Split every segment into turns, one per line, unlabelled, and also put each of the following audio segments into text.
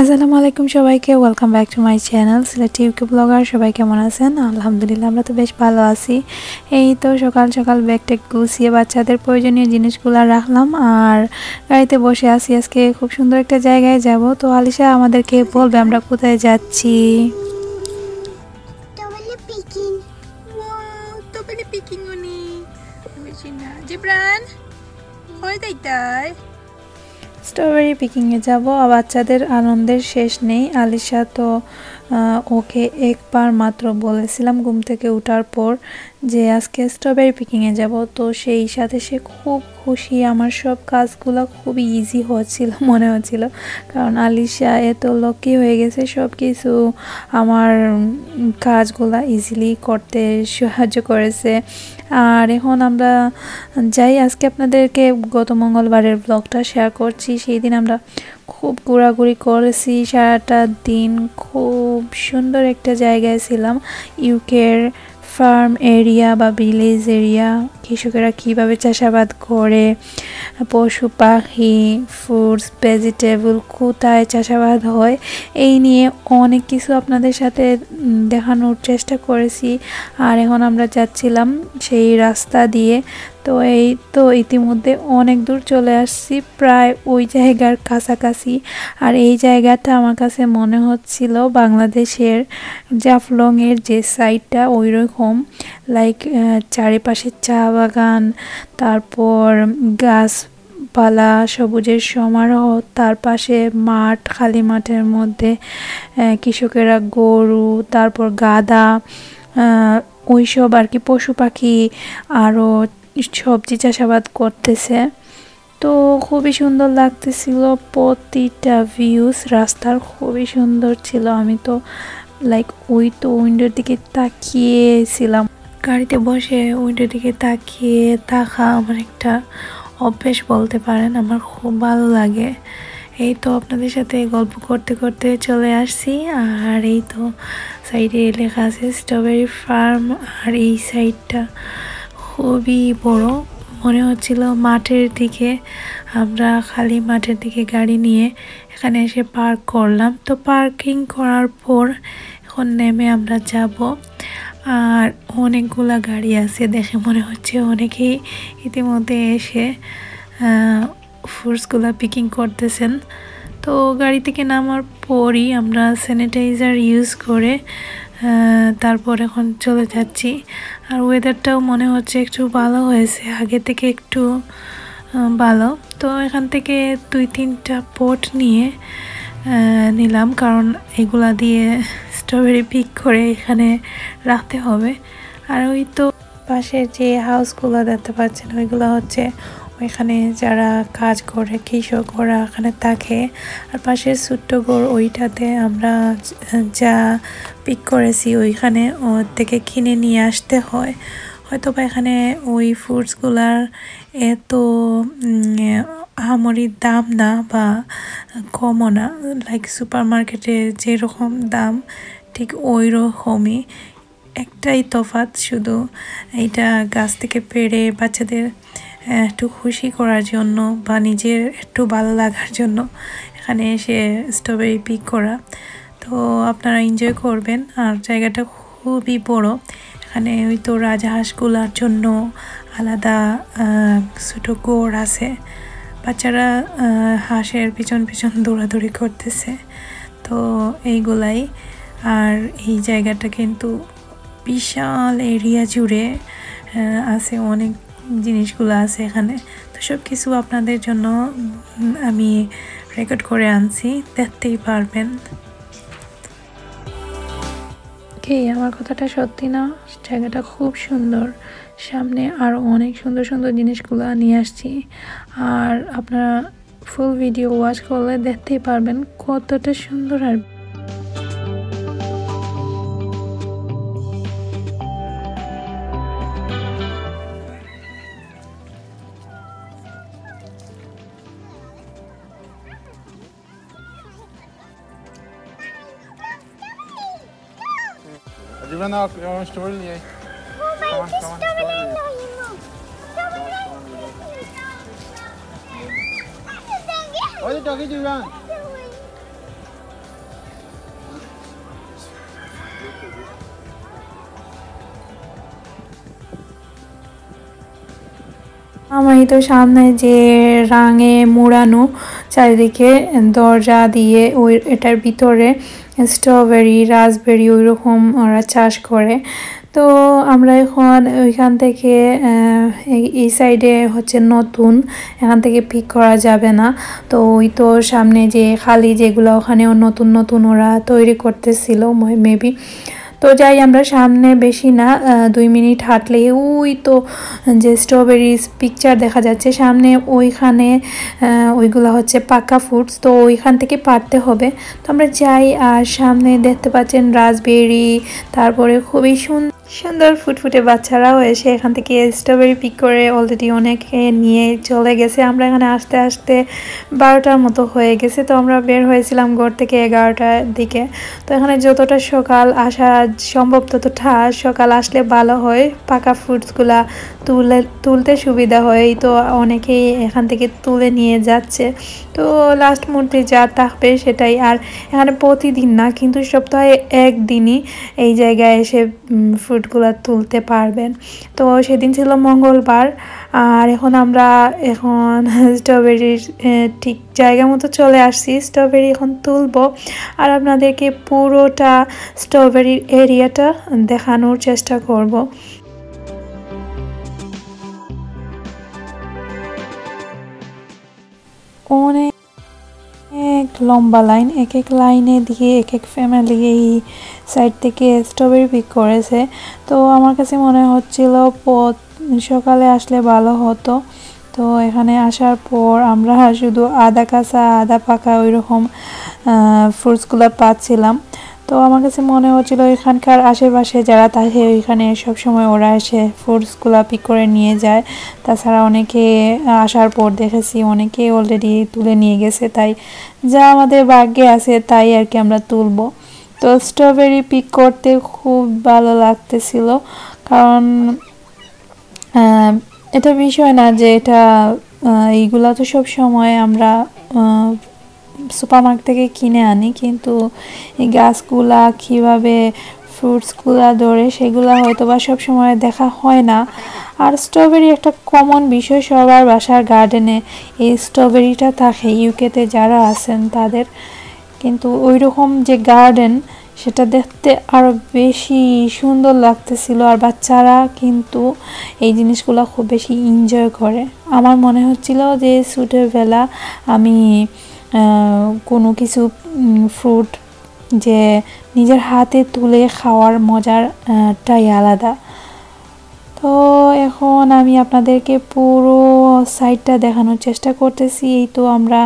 আসসালামু আলাইকুম সবাইকে welcome back to my channel Sylheti UK blogger. সবাই কেমন আছেন? আলহামদুলিল্লাহ আমরা তো বেশ ভালো আছি। এই তো সকাল সকাল ব্যাগটা গুছিয়ে বাচ্চাদের প্রয়োজনীয় জিনিসগুলো রাখলাম আর গাড়িতে বসে আছি। আজকে খুব সুন্দর একটা জায়গায় যাব। তো আলিশা আমাদেরকে বলবে আমরা কোথায় যাচ্ছি। স্ট্রবেরি পিকিংয়ে যাব। বাচ্চাদের আনন্দের শেষ নেই। আলিশা তো ওকে একবার মাত্র বলেছিলাম ঘুম থেকে ওঠার পর যে আজকে স্ট্রবেরি পিকিংয়ে যাব, তো সেই সাথে সে খুব খুশি। আমার সব কাজগুলো খুবই ইজি হচ্ছিল মনে হচ্ছিল, কারণ আলিশা এত লক্ষ্মী হয়ে গেছে, সব কিছু আমার কাজগুলা ইজিলি করতে সাহায্য করেছে। আর এখন আমরা যাই। আজকে আপনাদেরকে গত মঙ্গলবারের ব্লগটা শেয়ার করছি। সেই দিন আমরা খুব ঘোরাঘুরি করেছি সারাটা দিন। খুব সুন্দর একটা জায়গায় ছিলাম, ইউকের ফার্ম এরিয়া বা ভিলেজ এরিয়া। কৃষকেরা কীভাবে চাষাবাদ করে, পশু পাখি, ফ্রুটস, ভেজিটেবল কোথায় চাষাবাদ হয়, এই নিয়ে অনেক কিছু আপনাদের সাথে দেখানোর চেষ্টা করেছি। আর এখন আমরা যাচ্ছিলাম সেই রাস্তা দিয়ে। তো এই তো ইতিমধ্যে অনেক দূর চলে আসছি, প্রায় ওই জায়গার কাছাকাছি। আর এই জায়গাটা আমার কাছে মনে হচ্ছিল বাংলাদেশের জাফলংয়ের যে সাইডটা ওই রকম, লাইক চারিপাশে চা বাগান, তারপর গাছপালা, সবুজের সমারোহ, তার পাশে মাঠ, খালি মাঠের মধ্যে কৃষকেরা গরু, তারপর গাধা, ওইসব আর কি পশু পাখি, আরও সবজি চাষাবাদ করতেছে। তো খুবই সুন্দর লাগতেছিল প্রতিটা ভিউস। রাস্তার খুবই সুন্দর ছিল। আমি তো লাইক ওই তো উইন্ডোর দিকে তাকিয়েছিলাম। গাড়িতে বসে উইন্ডোর দিকে তাকিয়ে থাকা আমার একটা অভ্যেস বলতে পারেন, আমার খুব ভালো লাগে। এই তো আপনাদের সাথে গল্প করতে করতে চলে আসছি। আর এই তো সাইডে লেখা আছে স্ট্রবেরি ফার্ম। আর এই সাইডটা খুবই বড়, মনে হচ্ছিল মাঠের দিকে। আমরা খালি মাঠের দিকে গাড়ি নিয়ে এখানে এসে পার্ক করলাম। তো পার্কিং করার পর এখন নেমে আমরা যাব। আর অনেকগুলা গাড়ি আছে, দেখে মনে হচ্ছে অনেকেই ইতিমধ্যে এসে ফ্রুটসগুলা পিকিং করতেছেন। তো গাড়ি থেকে নামার পরই আমরা স্যানিটাইজার ইউজ করে তারপর এখন চলে যাচ্ছি। আর ওয়েদারটাও মনে হচ্ছে একটু ভালো হয়েছে, আগে থেকে একটু ভালো। তো এখান থেকে 2-3টা পট নিয়ে নিলাম, কারণ এগুলা দিয়ে স্ট্রবেরি পিক করে এখানে রাখতে হবে। আর ওই তো পাশের যে হাউসগুলো দেখতে পাচ্ছেন ওইগুলো হচ্ছে ওইখানে যারা কাজ করে কৃষক, ওরা এখানে থাকে। আর পাশের ছোট্ট ঘর ওইটাতে আমরা যা পিক করেছি ওইখানে ওর থেকে কিনে নিয়ে আসতে হয়। হয়তো বা এখানে ওই ফ্রুটসগুলার এত আহামরি দাম না বা কমও না, লাইক সুপার মার্কেটে যেরকম দাম ঠিক ওই রকমই। একটাই তফাৎ, শুধু এইটা গাছ থেকে পেড়ে বাচ্চাদের একটু খুশি করার জন্য বা নিজের একটু ভালো লাগার জন্য এখানে এসে স্ট্রবেরি পিক করা। তো আপনারা এনজয় করবেন। আর জায়গাটা খুবই বড়। এখানে ওই তো রাজহাঁসগুলার জন্য আলাদা ছোটো গোড় আছে। বাচ্চারা হাঁসের পিছন পিছন দৌড়াদৌড়ি করতেছে। তো এইগুলাই। আর এই জায়গাটা কিন্তু বিশাল এরিয়া জুড়ে আছে, অনেক জিনিসগুলো আছে এখানে। তো সব কিছু আপনাদের জন্য আমি রেকর্ড করে আনছি, দেখতেই পারবেন। কি আমার কথাটা সত্যি না? জায়গাটা খুব সুন্দর। সামনে আরও অনেক সুন্দর সুন্দর জিনিসগুলো নিয়ে আসছি। আর আপনারা ফুল ভিডিও ওয়াচ করলে দেখতেই পারবেন কতটা সুন্দর। আর
Jag har en story i. Come on, story. Why the doggy do run?
আমি তো সামনে যে রাঙে মুড়ানো চারিদিকে দরজা দিয়ে ওই এটার ভিতরে স্ট্রবেরি রাসবেরি ওই রকম ওরা চাষ করে। তো আমরা এখন ওইখান থেকে এই সাইডে হচ্ছে নতুন, এখান থেকে পিক করা যাবে না। তো ওই তো সামনে যে খালি যেগুলো ওখানেও নতুন নতুন ওরা তৈরি করতেছিল মেবি। তো যাই আমরা সামনে, বেশি না 2 মিনিট হাঁটলেই ওই তো যে স্ট্রবেরিজ পিকচার দেখা যাচ্ছে সামনে, ওইখানে ওইগুলো হচ্ছে পাকা ফ্রুটস। তো ওইখান থেকে পারতে হবে। তো আমরা যাই, আর সামনে দেখতে পাচ্ছেন রাসবেরি, তারপরে খুবই সুন্দর ফুটফুটে বাচ্চারাও এসে এখান থেকে স্ট্রবেরি পিক করে অলরেডি অনেকে নিয়ে চলে গেছে। আমরা এখানে আসতে আসতে 12টার মতো হয়ে গেছে। তো আমরা বের হয়েছিলাম ঘর থেকে 11টার দিকে। তো এখানে যতটা সকাল আসা সম্ভব ততটা সকাল আসলে ভালো হয়, পাকা ফ্রুটসগুলা তুলতে সুবিধা হয়। তো অনেকেই এখান থেকে তুলে নিয়ে যাচ্ছে। তো লাস্ট মুহূর্তে যা থাকবে সেটাই। আর এখানে প্রতিদিন না, কিন্তু সপ্তাহে একদিনই এই জায়গায় এসে ফ্রুটগুলা তুলতে পারবেন। তো সেদিন ছিল মঙ্গলবার। আর আমরা এখন স্ট্রবেরির ঠিক জায়গা মতো চলে আসছি। স্ট্রবেরি এখন তুলবো আর আপনাদেরকে পুরোটা স্ট্রবেরির এরিয়াটা দেখানোর চেষ্টা করব। অনেক লম্বা লাইন, এক এক লাইনে দিয়ে এক এক ফ্যামিলি এই সাইড থেকে স্ট্রবেরি পিক করেছে। তো আমার কাছে মনে হচ্ছিল সকালে আসলে ভালো হতো। তো এখানে আসার পর আমরা শুধু আধা কাঁচা আধা পাকা ওই রকম ফ্রুটসগুলো পাচ্ছিলাম। তো আমার কাছে মনে হচ্ছিল এখানকার আশেপাশে যারা থাকে ওইখানে সবসময় ওরা এসে ফ্রুটসগুলো পিক করে নিয়ে যায়। তাছাড়া অনেকে আসার পর দেখেছি অনেকে অলরেডি তুলে নিয়ে গেছে। তাই যা আমাদের ভাগ্যে আছে তাই আর কি আমরা তুলবো। তো স্ট্রবেরি পিক করতে খুব ভালো লাগতেছিল, কারণ এটা বিষয় না যে এটা এইগুলা তো সব সময় আমরা সুপারমার্কেট থেকে কিনে আনি, কিন্তু এই গাছগুলা কীভাবে ফ্রুটসগুলা ধরে সেগুলা হয়তো বা সবসময় দেখা হয় না। আর স্ট্রবেরি একটা কমন বিষয়, সবার বাসার গার্ডেনে এই স্ট্রবেরিটা থাকে, ইউকেতে যারা আছেন তাদের। কিন্তু ওই রকম যে গার্ডেন সেটা দেখতে আরও বেশি সুন্দর লাগতেছিল। আর বাচ্চারা কিন্তু এই জিনিসগুলো খুব বেশি এনজয় করে। আমার মনে হচ্ছিল যে ছোটোবেলা আমি কোনো কিছু ফ্রুট যে নিজের হাতে তুলে খাওয়ার মজারটাই আলাদা। তো এখন আমি আপনাদেরকে পুরো সাইডটা দেখানোর চেষ্টা করতেছি। এই তো আমরা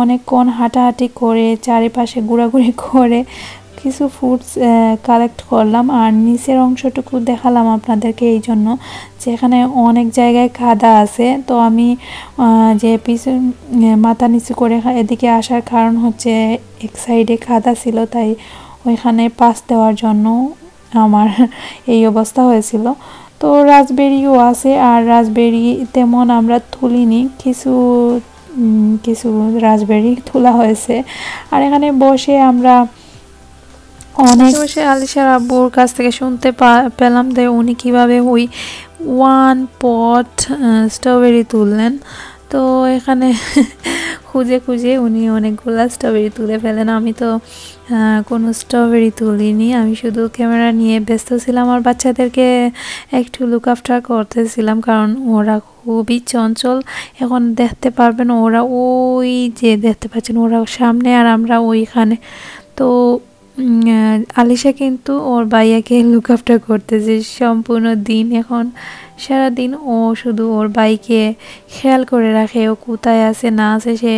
অনেকক্ষণ হাঁটাহাঁটি করে চারিপাশে ঘোরাঘুরি করে কিছু ফ্রুটস কালেক্ট করলাম। আর নিচের অংশটুকু দেখালাম আপনাদেরকে এই জন্য যে এখানে অনেক জায়গায় কাদা আছে। তো আমি যে মাথা নিচু করে এদিকে আসার কারণ হচ্ছে এক সাইডে কাদা ছিল, তাই ওইখানে পাস দেওয়ার জন্য আমার এই অবস্থা হয়েছিল। তো রাসবেরিও আছে, আর রাসবেরি তেমন আমরা তুলিনি, কিছু রাসবেরি তোলা হয়েছে। আর এখানে বসে আমরা অনেক বসে আলিশার আব্বুর কাছ থেকে শুনতে পেলাম যে উনি কীভাবে ওই 1 পট স্ট্রবেরি তুললেন। তো এখানে খুঁজে খুঁজে উনি অনেকগুলা স্ট্রবেরি তুলে ফেলেন। আমি তো কোনো স্ট্রবেরি তুলিনি, আমি শুধু ক্যামেরা নিয়ে ব্যস্ত ছিলাম আর বাচ্চাদেরকে একটু লুক আফটার করতেছিলাম, কারণ ওরা খুবই চঞ্চল। এখন দেখতে পারবেন ওরা ওই যে দেখতে পাচ্ছেন ওরা সামনে আর আমরা ওইখানে। তো আলিশা কিন্তু ওর ভাইয়াকে লুক আফটার করতেছে সম্পূর্ণ দিন। এখন সারাদিন ও শুধু ওর ভাইকে খেয়াল করে রাখে, ও কোথায় আছে না আছে সে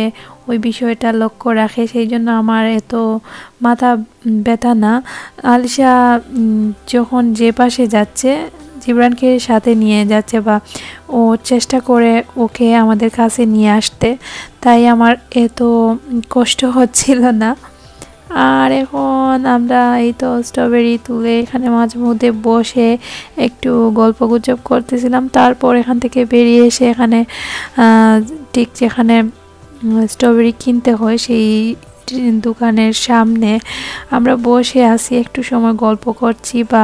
ওই বিষয়টা লক্ষ্য রাখে। সেই জন্য আমার এত মাথা ব্যথা না। আলিশা যখন যে পাশে যাচ্ছে জিবরানকে সাথে নিয়ে যাচ্ছে বা ও চেষ্টা করে ওকে আমাদের কাছে নিয়ে আসতে, তাই আমার এত কষ্ট হচ্ছিল না। আর এখন আমরা এই তো স্ট্রবেরি তুলে এখানে মাঝে মধ্যে বসে একটু গল্পগুজব করতেছিলাম। তারপর এখান থেকে বেরিয়ে এসে এখানে ঠিক যেখানে স্ট্রবেরি কিনতে হয় সেই দোকানের সামনে আমরা বসে আছি, একটু সময় গল্প করছি বা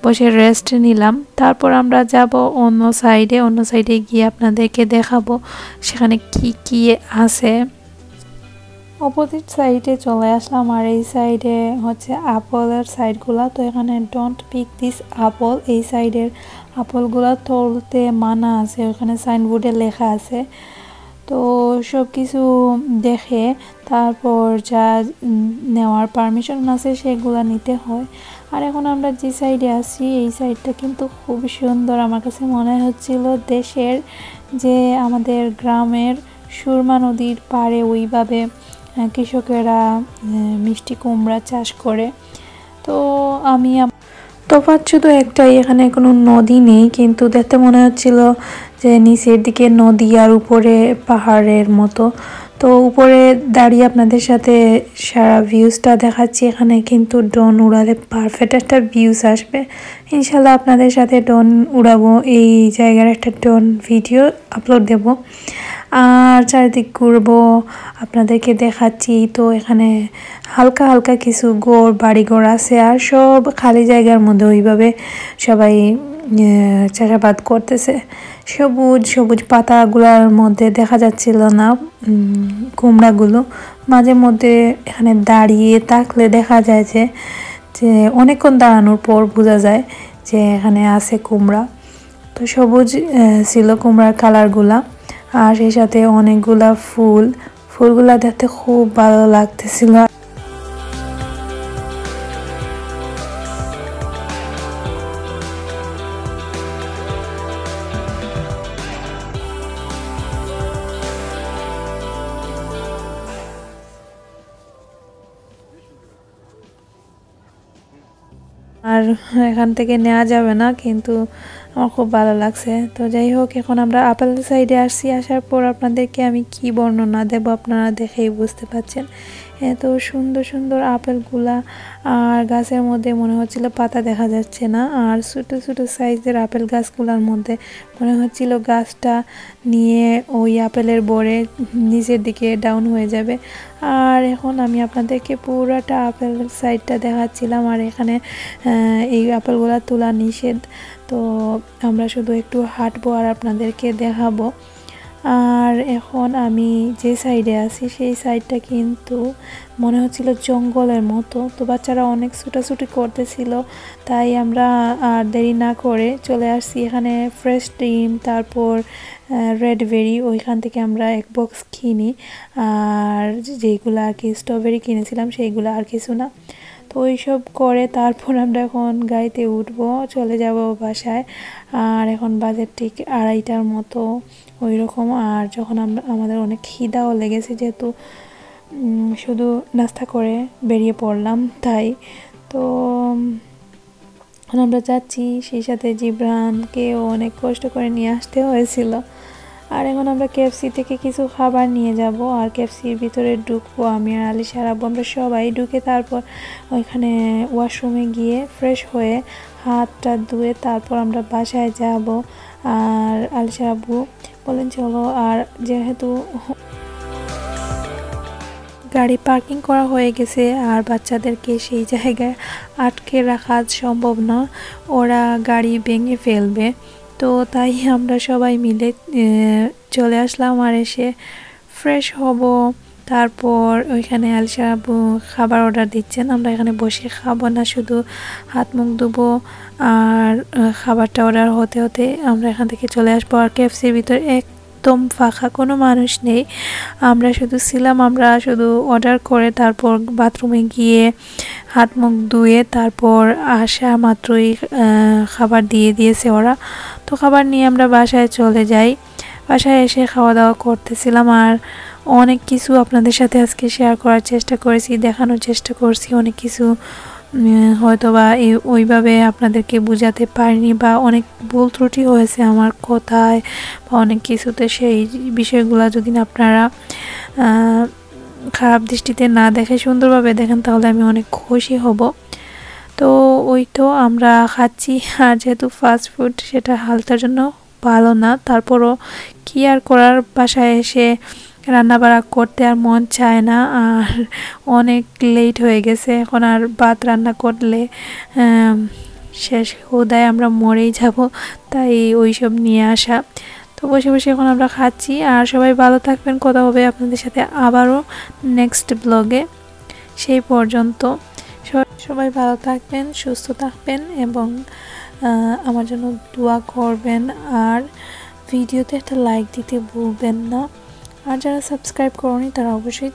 বসে রেস্ট নিলাম। তারপর আমরা যাব অন্য সাইডে গিয়ে আপনাদেরকে দেখাবো সেখানে কি কি আছে। অপোজিট সাইডে চলে আসলাম, আর এই সাইডে হচ্ছে আপেলের সাইডগুলা। তো এখানে ডোন্ট পিক দিস আপল, এই সাইডের আপেলগুলা তুলতে মানা আছে, ওখানে সাইনবোর্ডে লেখা আছে। তো সব কিছু দেখে তারপর যা নেওয়ার পারমিশন আছে সেগুলো নিতে হয়। আর এখন আমরা যে সাইডে আছি এই সাইডটা কিন্তু খুব সুন্দর, আমার কাছে মনে হচ্ছিল দেশের যে আমাদের গ্রামের সুরমা নদীর পাড়ে ওইভাবে কৃষকেরা মিষ্টি কুমড়া চাষ করে। তো আমি তফাৎ শুধু একটাই, এখানে কোনো নদী নেই, কিন্তু দেখতে মনে হচ্ছিল যে নিচের দিকে নদী আর উপরে পাহাড়ের মতো। তো উপরে দাঁড়িয়ে আপনাদের সাথে সারা ভিউজটা দেখাচ্ছি। এখানে কিন্তু ড্রোন উড়ালে পারফেক্ট একটা ভিউজ আসবে। ইনশাল্লাহ আপনাদের সাথে ড্রোন উড়াবো, এই জায়গার একটা ড্রোন ভিডিও আপলোড দেব। আর চারিদিক ঘুরবো, আপনাদেরকে দেখাচ্ছি। তো এখানে হালকা হালকা কিছু বাড়িঘর আছে, আর সব খালি জায়গার মধ্যে ওইভাবে সবাই চাষাবাদ করতেছে। সবুজ সবুজ পাতাগুলোর মধ্যে দেখা যাচ্ছিল না কুমড়াগুলো। মাঝে মধ্যে এখানে দাঁড়িয়ে থাকলে দেখা যায় যে অনেকক্ষণ দাঁড়ানোর পর বোঝা যায় যে এখানে আছে কুমড়া। তো সবুজ ছিল কুমড়ার কালারগুলা, আর সেই সাথে অনেকগুলা ফুলগুলা দেখতে খুব ভালো লাগতেছিল। আর এখান থেকে নেওয়া যাবে না, কিন্তু আমার খুব ভালো লাগছে। তো যাই হোক, এখন আমরা আপেল সাইডে আসছি। আসার পর আপনাদেরকে আমি কি বর্ণনা দেব আপনারা দেখেই বুঝতে পারছেন। এত সুন্দর সুন্দর আপেলগুলা, আর গাছের মধ্যে মনে হচ্ছিল পাতা দেখা যাচ্ছে না, আর ছোটো ছোটো সাইজের আপেল গাছগুলোর মধ্যে মনে হচ্ছিল গাছটা নিয়ে ওই আপেলের বরে নিচের দিকে ডাউন হয়ে যাবে। আর এখন আমি আপনাদেরকে পুরোটা আপেল সাইডটা দেখাচ্ছিলাম, আর এখানে এই আপেলগুলো তোলা নিষেধ। তো আমরা শুধু একটু হাঁটবো আর আপনাদেরকে দেখাবো। আর এখন আমি যে সাইডে আছি সেই সাইডটা কিন্তু মনে হচ্ছিল জঙ্গলের মতো। তো বাচ্চারা অনেক ছুটাছুটি করতেছিল, তাই আমরা আর দেরি না করে চলে আসছি এখানে। ফ্রেশ ডিম, তারপর রেডবেরি, ওইখান থেকে আমরা এক বক্স কিনি। আর যেগুলো আর কি স্ট্রবেরি কিনেছিলাম সেইগুলো, আর কিছু না। তো ওইসব করে তারপর আমরা এখন গাড়িতে উঠবো, চলে যাব বাসায়। আর এখন বাজে ঠিক 2:30টার মতো ওই রকম। আর যখন আমাদের অনেক খিদাও লেগেছে, যেহেতু শুধু নাস্তা করে বেরিয়ে পড়লাম তাই। তো এখন আমরা যাচ্ছি, সেই সাথে জিব্রানকেও অনেক কষ্ট করে নিয়ে আসতে হয়েছিল। আর এখন আমরা কেএফসি থেকে কিছু খাবার নিয়ে যাব, আর কেএফসির ভিতরে ঢুকবো আমি আর আলিশা আব্বু, আমরা সবাই ঢুকে তারপর ওইখানে ওয়াশরুমে গিয়ে ফ্রেশ হয়ে হাতটা ধুয়ে তারপর আমরা বাসায় যাব। আর আলিশা আব্বু বলেন চলো, আর যেহেতু গাড়ি পার্কিং করা হয়ে গেছে আর বাচ্চাদেরকে সেই জায়গায় আটকে রাখা সম্ভব না, ওরা গাড়ি ভেঙে ফেলবে। তো তাই আমরা সবাই মিলে চলে আসলাম, আর এসে ফ্রেশ হব। তারপর ওইখানে আলিশা আব্বু খাবার অর্ডার দিচ্ছেন, আমরা এখানে বসে খাবো না, শুধু হাত মুখ ধুবো। আর খাবারটা অর্ডার হতে হতে আমরা এখান থেকে চলে আসবো। আর কেএফসির ভিতরে একদম ফাঁকা, কোনো মানুষ নেই, আমরা শুধু ছিলাম। আমরা শুধু অর্ডার করে তারপর বাথরুমে গিয়ে হাত মুখ ধুয়ে তারপর আসা মাত্রই খাবার দিয়ে দিয়েছে ওরা। তো খাবার নিয়ে আমরা বাসায় চলে যাই। বাসায় এসে খাওয়া দাওয়া করতেছিলাম, আর অনেক কিছু আপনাদের সাথে আজকে শেয়ার করার চেষ্টা করেছি, দেখানোর চেষ্টা করছি। অনেক কিছু হয়তো বা ওইভাবে আপনাদেরকে বোঝাতে পারিনি, বা অনেক ভুল ত্রুটি হয়েছে আমার কথায় বা অনেক কিছুতে। সেই বিষয়গুলো যদি আপনারা খারাপ দৃষ্টিতে না দেখে সুন্দরভাবে দেখেন তাহলে আমি অনেক খুশি হব। তো ওই তো আমরা খাচ্ছি, আর যেহেতু ফাস্ট ফুড সেটা হেলথের জন্য ভালো না, তারপরও কি আর করার, বাসায় এসে রান্নাবাড়া করতে আর মন চায় না, আর অনেক লেট হয়ে গেছে। এখন আর ভাত রান্না করলে শেষ ক্ষুধায় আমরা মরেই যাব, তাই ওইসব নিয়ে আসা। তো বসে বসে এখন আমরা খাচ্ছি। আর সবাই ভালো থাকবেন, কথা হবে আপনাদের সাথে আবারও নেক্সট ব্লগে। সেই পর্যন্ত সবাই ভালো থাকবেন, সুস্থ থাকবেন এবং আমার জন্য দোয়া করবেন। আর ভিডিওতে একটা লাইক দিতে ভুলবেন না। আর যারা সাবস্ক্রাইব করনি তারা অবশ্যই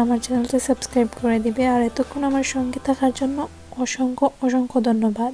আমার চ্যানেলটা সাবস্ক্রাইব করে দিবে। আর এতক্ষণ আমার সঙ্গে থাকার জন্য অসংখ্য ধন্যবাদ।